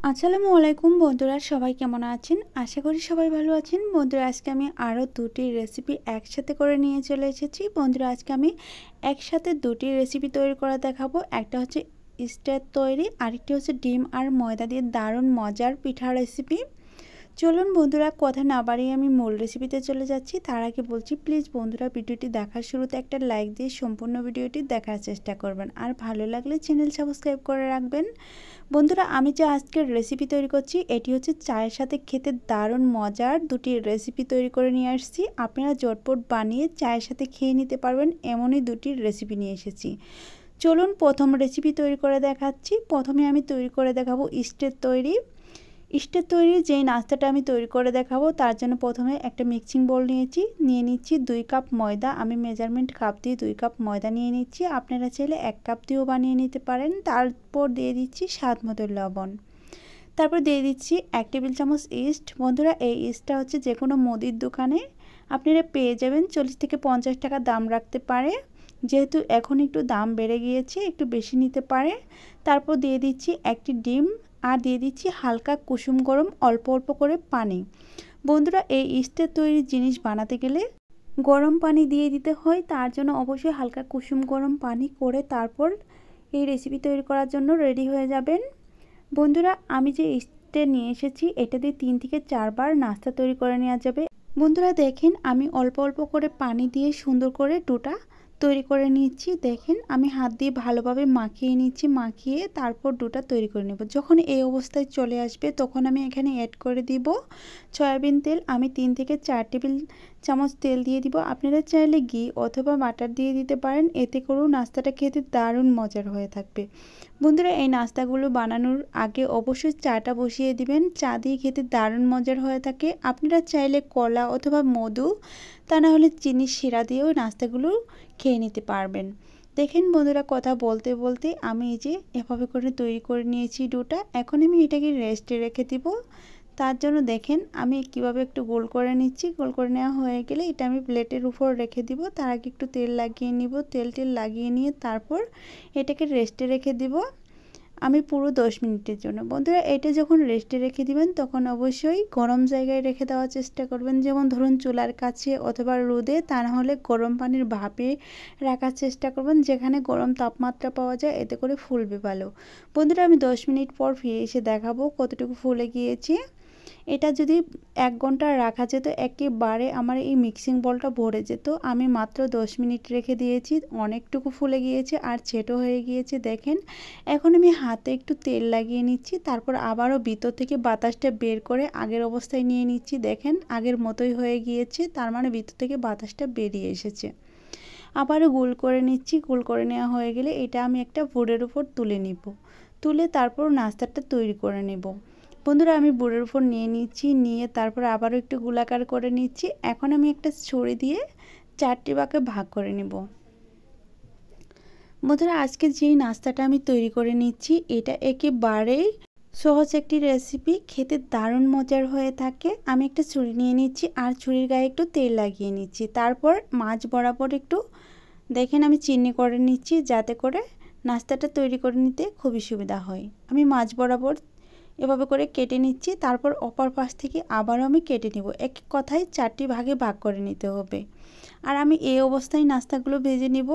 আসসালামু আলাইকুম বন্ধুরা, সবাই কেমন আছেন? আশা করি সবাই ভালো আছেন। বন্ধুরা, আজকে আমি আরও দুটি রেসিপি একসাথে করে নিয়ে চলে এসেছি। বন্ধুরা, আজকে আমি একসাথে দুটি রেসিপি তৈরি করে দেখাবো। একটা হচ্ছে স্টেক তৈরি, আরেকটি হচ্ছে ডিম আর ময়দা দিয়ে দারুণ মজার পিঠা রেসিপি। চলুন বন্ধুরা, কথা না বাড়িয়ে আমি মূল রেসিপিতে চলে যাচ্ছি। তার আগে বলছি, প্লিজ বন্ধুরা, ভিডিওটি দেখার শুরুতে একটা লাইক দিয়ে সম্পূর্ণ ভিডিওটি দেখার চেষ্টা করবেন, আর ভালো লাগলে চ্যানেল সাবস্ক্রাইব করে রাখবেন। বন্ধুরা, আমি যে আজকের রেসিপি তৈরি করছি এটি হচ্ছে চায়ের সাথে খেতে দারুণ মজার দুটি রেসিপি তৈরি করে নিয়ে আসছি। আপনারা ঝটপট বানিয়ে চায়ের সাথে খেয়ে নিতে পারবেন, এমনই দুটি রেসিপি নিয়ে এসেছি। চলুন প্রথম রেসিপি তৈরি করে দেখাচ্ছি। প্রথমে আমি তৈরি করে দেখাবো স্টেক তৈরি। স্টেক তৈরি যেই নাস্তাটা আমি তৈরি করে দেখাবো তার জন্য প্রথমে একটা মিক্সিং বোল নিয়ে নিচ্ছি 2 কাপ ময়দা। আমি মেজারমেন্ট কাপ দিয়ে 2 কাপ ময়দা নিয়ে নিচ্ছি। আপনারা চাইলে 1 কাপ দিয়েও বানিয়ে নিতে পারেন। তারপর দিয়ে দিচ্ছি স্বাদ মতো লবণ। তারপর দিয়ে দিচ্ছি 1 টেবিল চামচ ইস্ট। বন্ধুরা, এই ইস্টটা হচ্ছে যে কোনো মুদির দোকানে আপনারা পেয়ে যাবেন। 40 থেকে 50 টাকা দাম রাখতে পারে, যেহেতু এখন একটু দাম বেড়ে গিয়েছে, একটু বেশি নিতে পারে। তারপর দিয়ে দিচ্ছি একটি ডিম, আর দিয়ে দিচ্ছি হালকা কুসুম গরম অল্প অল্প করে পানি। বন্ধুরা, এই ইস্টের তৈরি জিনিস বানাতে গেলে গরম পানি দিয়ে দিতে হয়, তার জন্য অবশ্যই হালকা কুসুম গরম পানি করে তারপর এই রেসিপি তৈরি করার জন্য রেডি হয়ে যাবেন। বন্ধুরা, আমি যে ইস্টে নিয়ে এসেছি এটা দিয়ে 3 থেকে 4 বার নাস্তা তৈরি করে নেওয়া যাবে। বন্ধুরা দেখেন, আমি অল্প অল্প করে পানি দিয়ে সুন্দর করে ডোটা তৈরি করে নিচ্ছি। দেখেন, আমি হাত দিয়ে ভালোভাবে মাখিয়ে নিচ্ছি, মাখিয়ে তারপর ডোটা তৈরি করে নেব। যখন এই অবস্থায় চলে আসবে তখন আমি এখানে অ্যাড করে দিব সয়াবিন তেল। আমি 3 থেকে 4 টেবিল চামচ তেল দিয়ে দিব। আপনারা চাইলে ঘি অথবা বাটার দিয়ে দিতে পারেন, এতে করেও নাস্তাটা খেতে দারুণ মজার হয়ে থাকবে। বন্ধুরা, এই নাস্তাগুলো বানানোর আগে অবশ্যই চাটা বসিয়ে দিবেন। চা দিয়ে খেতে দারুণ মজার হয়ে থাকে। আপনারা চাইলে কলা অথবা মধু, তা না হলে চিনির শিরা দিয়েও নাস্তাগুলো খেয়ে নিতে পারবেন। দেখেন বন্ধুরা, কথা বলতে বলতে আমি এই যে এভাবে করে তৈরি করে নিয়েছি ডোটা। এখন আমি এটাকে রেস্টে রেখে দিব। তার জন্য দেখেন আমি কিভাবে একটু গোল করে নিচ্ছি। গোল করে নেওয়া হয়ে গেলে এটা আমি প্লেটের উপর রেখে দিব। তার আগে একটু তেল লাগিয়ে নিব। তেল লাগিয়ে নিয়ে তারপর এটাকে রেস্টে রেখে দিব আমি পুরো 10 মিনিটের জন্য। বন্ধুরা, এটা যখন রেস্টে রেখে দিবেন তখন অবশ্যই গরম জায়গায় রেখে দেওয়ার চেষ্টা করবেন, যেমন ধরুন চুলার কাছে অথবা রোদে, তা না হলে গরম পানির ভাপে রাখার চেষ্টা করবেন, যেখানে গরম তাপমাত্রা পাওয়া যায়, এতে করে ফুলবে ভালো। বন্ধুরা, আমি 10 মিনিট পর ফিরে এসে দেখাবো কতটুকু ফুলে গিয়েছে। এটা যদি 1 ঘন্টা রাখা যেত একেবারে আমার এই মিক্সিং বলটা ভরে যেত। আমি মাত্র 10 মিনিট রেখে দিয়েছি, অনেকটুকু ফুলে গিয়েছে আর ছেটো হয়ে গিয়েছে। দেখেন, এখন আমি হাতে একটু তেল লাগিয়ে নিচ্ছি, তারপর আবারও ভিতর থেকে বাতাসটা বের করে আগের অবস্থায় নিয়ে নিচ্ছি। দেখেন, আগের মতোই হয়ে গিয়েছে, তার মানে ভিতর থেকে বাতাসটা বেরিয়ে এসেছে। আবারও গোল করে নিচ্ছি। গোল করে নেওয়া হয়ে গেলে এটা আমি একটা বোর্ডের উপর তুলে নিব। তুলে তারপর নাস্তাটা তৈরি করে নেব। বন্ধুরা, আমি বোর্ডের উপর নিয়ে নিচ্ছি, নিয়ে তারপর আবারও একটু গোলাকার করে নিচ্ছি। এখন আমি একটা ছুরি দিয়ে 4টি ভাগে ভাগ করে নেব। বন্ধুরা, আজকে যেই নাস্তাটা আমি তৈরি করে নিচ্ছি এটা একেবারেই সহজ একটি রেসিপি, খেতে দারুণ মজার হয়ে থাকে। আমি একটা ছুরি নিয়ে নিচ্ছি আর ছুরির গায়ে একটু তেল লাগিয়ে নিচ্ছি। তারপর মাঝ বরাবর একটু দেখেন আমি চিনি করে নিচ্ছি, যাতে করে নাস্তাটা তৈরি করে নিতে খুবই সুবিধা হয়। আমি মাঝ বরাবর এভাবে করে কেটে নিচ্ছি। তারপর অপর পাশ থেকে আবারও আমি কেটে নিব। এক কথায় 4টি ভাগে ভাগ করে নিতে হবে। আর আমি এই অবস্থায় নাস্তাগুলো ভেজে নিব।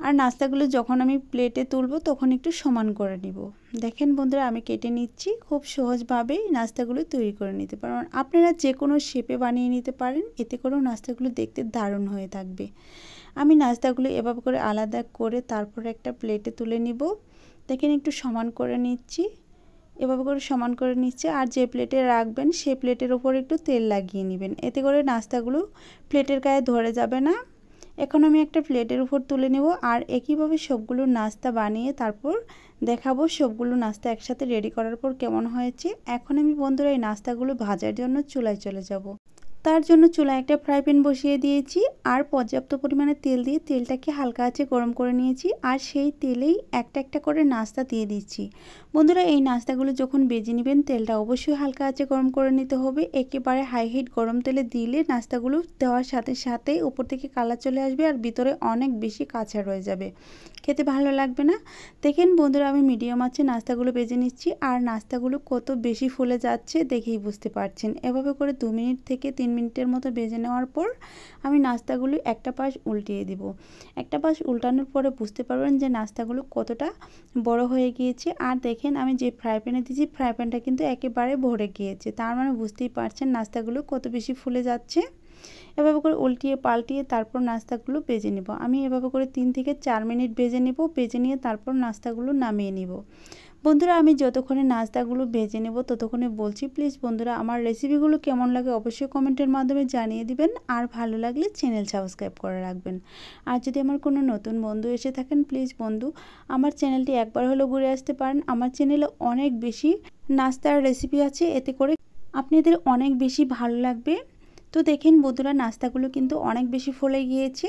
আর নাস্তাগুলো যখন আমি প্লেটে তুলব তখন একটু সমান করে নিব। দেখেন বন্ধুরা, আমি কেটে নিচ্ছি। খুব সহজভাবেই নাস্তাগুলো তৈরি করে নিতে পারেন। আপনারা যে কোনো শেপে বানিয়ে নিতে পারেন, এতে করেও নাস্তাগুলো দেখতে দারুণ হয়ে থাকবে। আমি নাস্তাগুলো এভাবে করে আলাদা করে তারপর একটা প্লেটে তুলে নিব। দেখেন, একটু সমান করে নিচ্ছি, এভাবে করে সমান করে নিচ্ছে। আর যে প্লেটে রাখবেন সেই প্লেটের ওপর একটু তেল লাগিয়ে নেবেন, এতে করে নাস্তাগুলো প্লেটের গায়ে ধরে যাবে না। এখন আমি একটা প্লেটের উপর তুলে নেব। আর একইভাবে সবগুলো নাস্তা বানিয়ে তারপর দেখাবো সবগুলো নাস্তা একসাথে রেডি করার পর কেমন হয়েছে। এখন আমি বন্ধুরা এই নাস্তাগুলো ভাজার জন্য চুলায় চলে যাব। তার জন্য চুলায় একটা ফ্রাই প্যান বসিয়ে দিয়েছি আর পর্যাপ্ত পরিমাণে তেল দিয়ে তেলটাকে হালকা আঁচে গরম করে নিয়েছি আর সেই তেলেই একটা একটা করে নাস্তা দিয়ে দিচ্ছি। বন্ধুরা এই নাস্তাগুলো যখন ভেজে নেবেন তেলটা অবশ্যই হালকা আঁচে গরম করে নিতে হবে। একেবারে হাই হিট গরম তেলে দিলে নাস্তাগুলো দেওয়ার সাথে সাথে উপর থেকে কালার চলে আসবে আর ভিতরে অনেক বেশি কাঁচা রয়ে যাবে, খেতে ভালো লাগবে না। দেখেন বন্ধুরা আমি মিডিয়াম আঁচে নাস্তাগুলো ভেজে নিচ্ছি আর নাস্তাগুলো কত বেশি ফুলে যাচ্ছে দেখেই বুঝতে পারছেন। এভাবে করে 2 মিনিট থেকে 3 মিনিটের মতো ভেজে নেওয়ার পর আমি নাস্তাগুলো একটা পাশ উল্টিয়ে দিব। একটা পাশ উল্টানোর পরে বুঝতে পারবেন যে নাস্তাগুলো কতটা বড় হয়ে গিয়েছে। আর দেখেন আমি যে ফ্রাই প্যানে দিয়েছি ফ্রাই প্যানটা কিন্তু একেবারে ভরে গিয়েছে, তার মানে বুঝতেই পারছেন নাস্তাগুলো কত বেশি ফুলে যাচ্ছে। এভাবে করে উল্টিয়ে পাল্টিয়ে তারপর নাস্তাগুলো ভেজে নেব। আমি এভাবে করে 3 থেকে 4 মিনিট ভেজে নেব, ভেজে নিয়ে তারপর নাস্তাগুলো নামিয়ে নেব। বন্ধুরা আমি যতক্ষণে নাস্তাগুলো ভেজে নেব ততক্ষণে বলছি প্লিজ বন্ধুরা আমার রেসিপিগুলো কেমন লাগে অবশ্যই কমেন্টের মাধ্যমে জানিয়ে দিবেন আর ভালো লাগলে চ্যানেল সাবস্ক্রাইব করে রাখবেন। আর যদি আমার কোনো নতুন বন্ধু এসে থাকেন প্লিজ বন্ধু আমার চ্যানেলটি একবার হলেও ঘুরে আসতে পারেন। আমার চ্যানেলে অনেক বেশি নাস্তার রেসিপি আছে, এতে করে আপনাদের অনেক বেশি ভালো লাগবে। তো দেখেন বন্ধুরা নাস্তাগুলো কিন্তু অনেক বেশি ফুলে গিয়েছে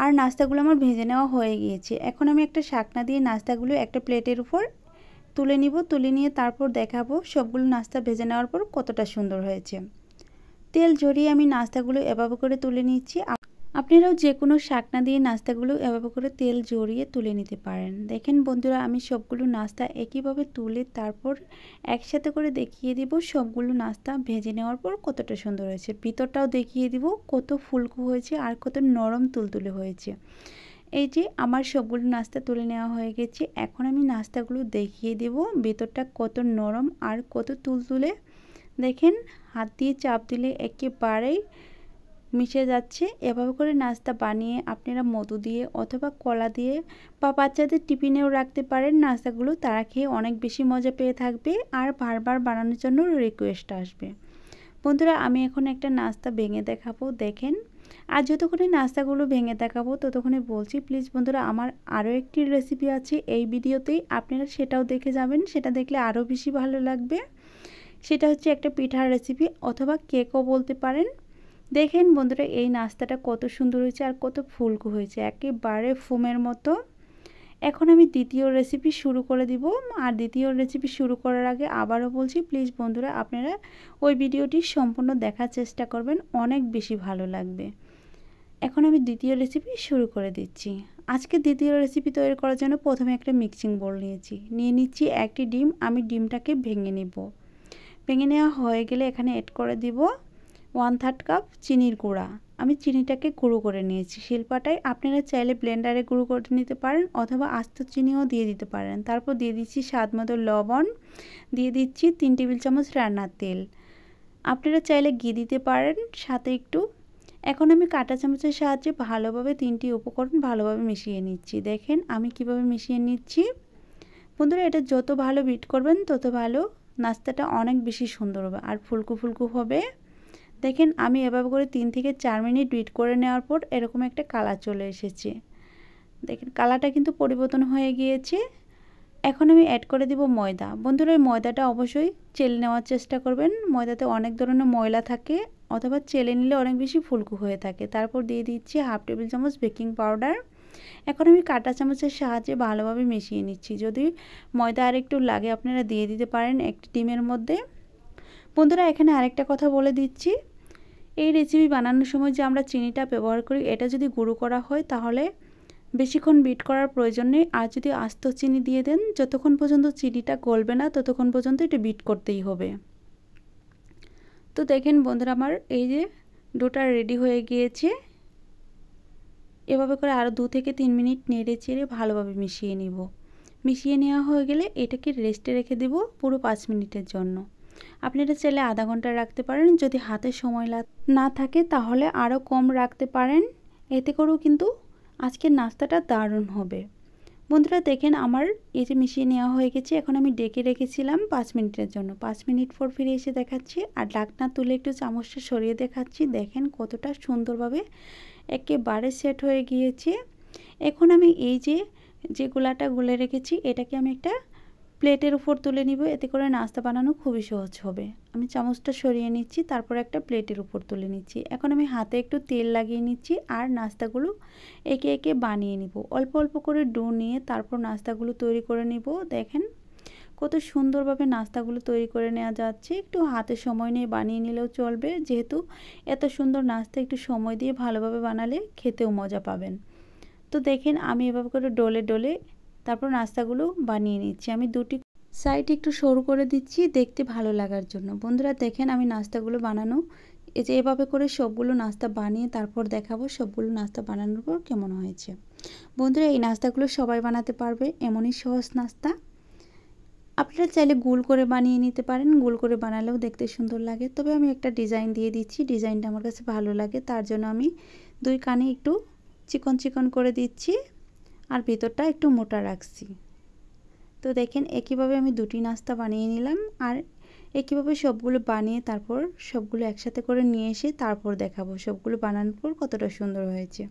আর নাস্তাগুলো আমার ভেজে নেওয়া হয়ে গিয়েছে। এখন আমি একটা শাকনা দিয়ে নাস্তাগুলো একটা প্লেটের উপর তুলে নিব, তুলে নিয়ে তারপর দেখাবো সবগুলো নাস্তা ভেজে নেওয়ার পর কতটা সুন্দর হয়েছে। তেল ঝরিয়ে আমি নাস্তাগুলো এভাবে করে তুলে নিচ্ছি। আপনারাও যে কোনো শাকনা দিয়ে নাস্তাগুলো এভাবে করে তেল ঝরিয়ে তুলে নিতে পারেন। দেখেন বন্ধুরা আমি সবগুলো নাস্তা একইভাবে তুলে তারপর একসাথে করে দেখিয়ে দিব সবগুলো নাস্তা ভেজে নেওয়ার পর কতটা সুন্দর হয়েছে। ভিতরটাও দেখিয়ে দিব কত ফুলকো হয়েছে আর কত নরম তুলতুলে হয়েছে। এই যে আমার সবগুলো নাস্তা তুলে নেওয়া হয়ে গেছে, এখন আমি নাস্তাগুলো দেখিয়ে দেব ভিতরটা কত নরম আর কত তুলতুলে। দেখেন হাত দিয়ে চাপ দিলে একেবারেই মিশে যাচ্ছে। এভাবে করে নাস্তা বানিয়ে আপনারা মধু দিয়ে অথবা কলা দিয়ে বা বাচ্চাদের টিফিনেও রাখতে পারেন। নাস্তাগুলো তারা খেয়ে অনেক বেশি মজা পেয়ে থাকবে আর বারবার বানানোর জন্য রিকোয়েস্ট আসবে। বন্ধুরা আমি এখন একটা নাস্তা ভেঙে দেখাবো, দেখেন। আর যতক্ষণে নাস্তাগুলো ভেঙে দেখাবো ততক্ষণে বলছি প্লিজ বন্ধুরা আমার আরও একটি রেসিপি আছে এই ভিডিওতেই, আপনারা সেটাও দেখে যাবেন, সেটা দেখলে আরও বেশি ভালো লাগবে। সেটা হচ্ছে একটা পিঠার রেসিপি অথবা কেকও বলতে পারেন। দেখেন বন্ধুরা এই নাস্তাটা কত সুন্দর হয়েছে আর কত ফুলকো হয়েছে, একেবারে ফোমের মতো। এখন আমি দ্বিতীয় রেসিপি শুরু করে দিব। আর দ্বিতীয় রেসিপি শুরু করার আগে আবারও বলছি প্লিজ বন্ধুরা আপনারা ওই ভিডিওটি সম্পূর্ণ দেখার চেষ্টা করবেন, অনেক বেশি ভালো লাগবে। এখন আমি দ্বিতীয় রেসিপি শুরু করে দিচ্ছি। আজকে দ্বিতীয় রেসিপি তৈরি করার জন্য প্রথমে একটা মিক্সিং বোল নিয়ে নিচ্ছি একটি ডিম। আমি ডিমটাকে ভেঙে নেব। ভেঙে নেওয়া হয়ে গেলে এখানে অ্যাড করে দিব 1/3 কাপ চিনির গুঁড়া। আমি চিনিটাকে গুঁড়ো করে নিয়েছি শিলপাটায়, আপনারা চাইলে ব্লেন্ডারে গুঁড়ো করে নিতে পারেন অথবা আস্ত চিনিও দিয়ে দিতে পারেন। তারপর দিয়ে দিচ্ছি স্বাদ মতো লবণ, দিয়ে দিচ্ছি 3 টেবিল চামচ রান্নার তেল, আপনারা চাইলে ঘি দিতে পারেন সাথে একটু। এখন আমি কাঁটা চামচের সাহায্যে ভালোভাবে 3টি উপকরণ ভালোভাবে মিশিয়ে নিচ্ছি। দেখেন আমি কিভাবে মিশিয়ে নিচ্ছি। বন্ধুরা এটা যত ভালো বিট করবেন তত ভালো নাস্তাটা অনেক বেশি সুন্দর হবে আর ফুলকো ফুলকো হবে। দেখেন আমি এভাবে করে 3 থেকে 4 মিনিট বিট করে নেওয়ার পর এরকম একটা কালার চলে এসেছে। দেখেন কালারটা কিন্তু পরিবর্তন হয়ে গিয়েছে। এখন আমি অ্যাড করে দিব ময়দা। বন্ধুরা এই ময়দাটা অবশ্যই চেলে নেওয়ার চেষ্টা করবেন, ময়দাতে অনেক ধরনের ময়লা থাকে অথবা চেলে নিলে অনেক বেশি ফুলকো হয়ে থাকে। তারপর দিয়ে দিচ্ছি 1/2 টেবিল চামচ বেকিং পাউডার। এখন আমি কাঁটা চামচের সাহায্যে ভালোভাবে মিশিয়ে নিচ্ছি। যদি ময়দা আর একটু লাগে আপনারা দিয়ে দিতে পারেন একটি ডিমের মধ্যে। বন্ধুরা এখানে আরেকটা কথা বলে দিচ্ছি, এই রেসিপি বানানোর সময় যে আমরা চিনিটা ব্যবহার করি এটা যদি গুঁড়ো করা হয় তাহলে বেশিক্ষণ বিট করার প্রয়োজন নেই। আর যদি আস্ত চিনি দিয়ে দেন যতক্ষণ পর্যন্ত চিনিটা গলবে না ততক্ষণ পর্যন্ত এটা বিট করতেই হবে। তো দেখেন বন্ধুরা আমার এই যে ডোটা রেডি হয়ে গিয়েছে। এভাবে করে আরও 2 থেকে 3 মিনিট নেড়ে চেড়ে ভালোভাবে মিশিয়ে নিব। মিশিয়ে নেওয়া হয়ে গেলে এটাকে রেস্টে রেখে দেব পুরো 5 মিনিটের জন্য। আপনারা চাইলে আধা ঘন্টা রাখতে পারেন, যদি হাতে সময় না থাকে তাহলে আরও কম রাখতে পারেন। এতে করেও কিন্তু আজকের নাস্তাটা দারুণ হবে। বন্ধুরা দেখেন আমার এই যে মিশিয়ে নেওয়া হয়ে গেছে। এখন আমি ডেকে রেখেছিলাম 5 মিনিটের জন্য। 5 মিনিট পর ফিরে এসে দেখাচ্ছি আর ঢাকনা তুলে একটু চামচটা সরিয়ে দেখাচ্ছি। দেখেন কতটা সুন্দরভাবে একেবারে সেট হয়ে গিয়েছে। এখন আমি এই যে গোলাটা গুলে রেখেছি এটাকে আমি একটা প্লেটের উপর তুলে নিব, এতে করে নাস্তা বানানো খুবই সহজ হবে। আমি চামচটা সরিয়ে নিচ্ছি, তারপর একটা প্লেটের উপর তুলে নিচ্ছি। এখন আমি হাতে একটু তেল লাগিয়ে নিচ্ছি আর নাস্তাগুলো একে একে বানিয়ে নিব। অল্প অল্প করে ডো নিয়ে তারপর নাস্তাগুলো তৈরি করে নিব। দেখেন কত সুন্দরভাবে নাস্তাগুলো তৈরি করে নেওয়া যাচ্ছে। একটু হাতে সময় নিয়ে বানিয়ে নিলেও চলবে, যেহেতু এত সুন্দর নাস্তা একটু সময় দিয়ে ভালোভাবে বানালে খেতেও মজা পাবেন। তো দেখেন আমি এভাবে করে ডলে ডলে তারপর নাস্তাগুলো বানিয়ে নিচ্ছি। আমি দুটি সাইড একটু সরু করে দিচ্ছি দেখতে ভালো লাগার জন্য। বন্ধুরা দেখেন আমি নাস্তাগুলো বানানো এই যে এভাবে করে সবগুলো নাস্তা বানিয়ে তারপর দেখাবো সবগুলো নাস্তা বানানোর পর কেমন হয়েছে। বন্ধুরা এই নাস্তাগুলো সবাই বানাতে পারবে, এমনই সহজ নাস্তা। আপনারা চাইলে গোল করে বানিয়ে নিতে পারেন, গোল করে বানালেও দেখতে সুন্দর লাগে। তবে আমি একটা ডিজাইন দিয়ে দিচ্ছি, ডিজাইনটা আমার কাছে ভালো লাগে, তার জন্য আমি দুই কানে একটু চিকন চিকন করে দিচ্ছি আর ভিতরটা একটু মোটা রাখছি। তো দেখেন একইভাবে আমি দুটি নাস্তা বানিয়ে নিলাম আর একইভাবে সবগুলো বানিয়ে তারপর সবগুলো একসাথে করে নিয়ে এসে তারপর দেখাবো সবগুলো বানানোর পর কতটা সুন্দর হয়েছে।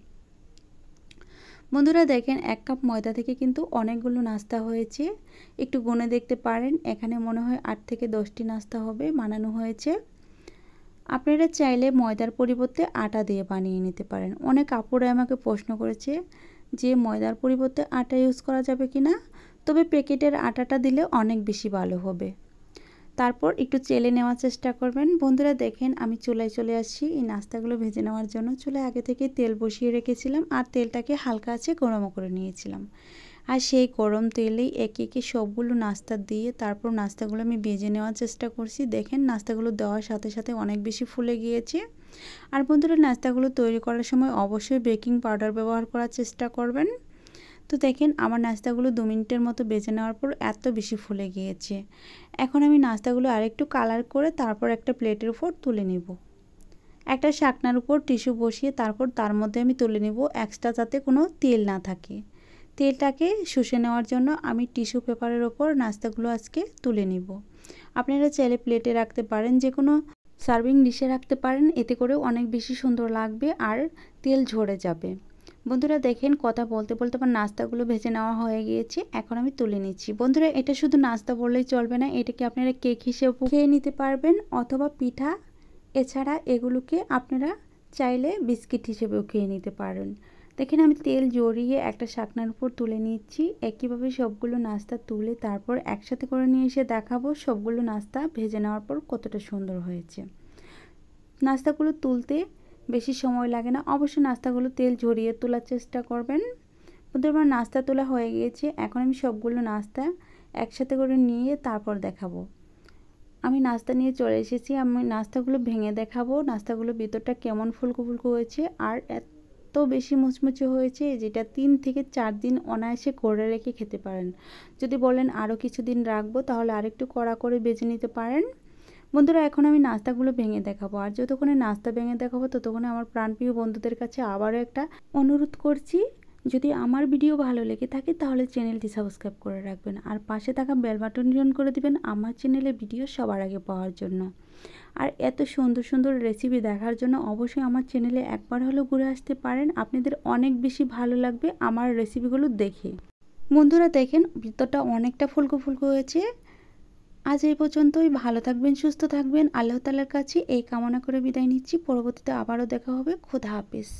বন্ধুরা দেখেন 1 কাপ ময়দা থেকে কিন্তু অনেকগুলো নাস্তা হয়েছে। একটু গুনে দেখতে পারেন, এখানে মনে হয় 8 থেকে 10টি নাস্তা হবে বানানো হয়েছে। আপনারা চাইলে ময়দার পরিবর্তে আটা দিয়ে বানিয়ে নিতে পারেন। অনেক আপুরা আমাকে প্রশ্ন করেছে যে ময়দার পরিবর্তে আটা ইউজ করা যাবে কিনা। তবে প্যাকেটের আটাটা দিলে অনেক বেশি ভালো হবে। তারপর একটু চেলে নেওয়ার চেষ্টা করবেন। বন্ধুরা দেখেন আমি চুলায় চলে আসছি এই নাস্তাগুলো ভেজে নেওয়ার জন্য। চুলায় আগে থেকে তেল বসিয়ে রেখেছিলাম আর তেলটাকে হালকা আঁচে গরম করে নিয়েছিলাম। আর সেই গরম তেলেই একে একে সবগুলো নাস্তা দিয়ে তারপর নাস্তাগুলো আমি ভেজে নেওয়ার চেষ্টা করছি। দেখেন নাস্তাগুলো দেওয়ার সাথে সাথে অনেক বেশি ফুলে গিয়েছে। আর বন্ধুরা নাস্তাগুলো তৈরি করার সময় অবশ্যই বেকিং পাউডার ব্যবহার করার চেষ্টা করবেন। তো দেখেন আমার নাস্তাগুলো 2 মিনিটের মতো ভেজে নেওয়ার পর এত বেশি ফুলে গিয়েছে। এখন আমি নাস্তাগুলো আরেকটু কালার করে তারপর একটা প্লেটের উপর তুলে নিব। একটা শাকনার উপর টিস্যু বসিয়ে তারপর তার মধ্যে আমি তুলে নিব, এক্সট্রা যাতে কোনো তেল না থাকে। তেলটাকে শুষে নেওয়ার জন্য আমি টিস্যু পেপারের ওপর নাস্তাগুলো আজকে তুলে নিব। আপনারা চাইলে প্লেটে রাখতে পারেন, যে কোনো সার্ভিং ডিশে রাখতে পারেন, এতে করে অনেক বেশি সুন্দর লাগবে আর তেল ঝরে যাবে। বন্ধুরা দেখেন কথা বলতে বলতে আমার নাস্তাগুলো ভেজে নেওয়া হয়ে গিয়েছে, এখন আমি তুলে নিচ্ছি। বন্ধুরা এটা শুধু নাস্তা বললেই চলবে না, এটাকে আপনারা কেক হিসেবে খেয়ে নিতে পারবেন অথবা পিঠা। এছাড়া এগুলোকে আপনারা চাইলে বিস্কিট হিসেবেও খেয়ে নিতে পারেন। দেখেন আমি তেল জড়িয়ে একটা শাকনার উপর তুলে নিচ্ছি। একইভাবে সবগুলো নাস্তা তুলে তারপর একসাথে করে নিয়ে এসে দেখাবো সবগুলো নাস্তা ভেজে নেওয়ার পর কতটা সুন্দর হয়েছে। নাস্তাগুলো তুলতে বেশি সময় লাগে না, অবশ্যই নাস্তাগুলো তেল ঝরিয়ে তোলার চেষ্টা করবেন। বন্ধুরা আমার নাস্তা তোলা হয়ে গিয়েছে, এখন আমি সবগুলো নাস্তা একসাথে করে নিয়ে তারপর দেখাবো। আমি নাস্তা নিয়ে চলে এসেছি, আমি নাস্তাগুলো ভেঙে দেখাবো নাস্তাগুলো ভিতরটা কেমন ফুলকো ফুলকো হয়েছে আর এত বেশি মুচমুচে হয়েছে যেটা 3 থেকে 4 দিন অনায়াসে করে রেখে খেতে পারেন। যদি বলেন আরও কিছুদিন রাখবো তাহলে আরেকটু কড়া করে বেজে নিতে পারেন। বন্ধুরা এখন আমি নাস্তাগুলো ভেঙে দেখাবো, আর যতক্ষণে নাস্তা ভেঙে দেখাবো ততক্ষণে আমার প্রাণপ্রিয় বন্ধুদের কাছে আবারও একটা অনুরোধ করছি, যদি আমার ভিডিও ভালো লেগে থাকে তাহলে চ্যানেলটি সাবস্ক্রাইব করে রাখবেন আর পাশে থাকা বেল বাটনটি অন করে দিবেন আমার চ্যানেলে ভিডিও সবার আগে পাওয়ার জন্য। আর এত সুন্দর সুন্দর রেসিপি দেখার জন্য অবশ্যই আমার চ্যানেলে একবার হলেও ঘুরে আসতে পারেন, আপনাদের অনেক বেশি ভালো লাগবে আমার রেসিপিগুলো দেখে। বন্ধুরা দেখেন ভিতরটা অনেকটা ফুলকো ফুলকো হয়েছে। আজ এই পর্যন্তই, ভালো থাকবেন, সুস্থ থাকবেন, আল্লাহ তাআলার কাছে এই কামনা করে বিদায় নিচ্ছি। পরবর্তীতে আবারও দেখা হবে। খোদা হাফেজ।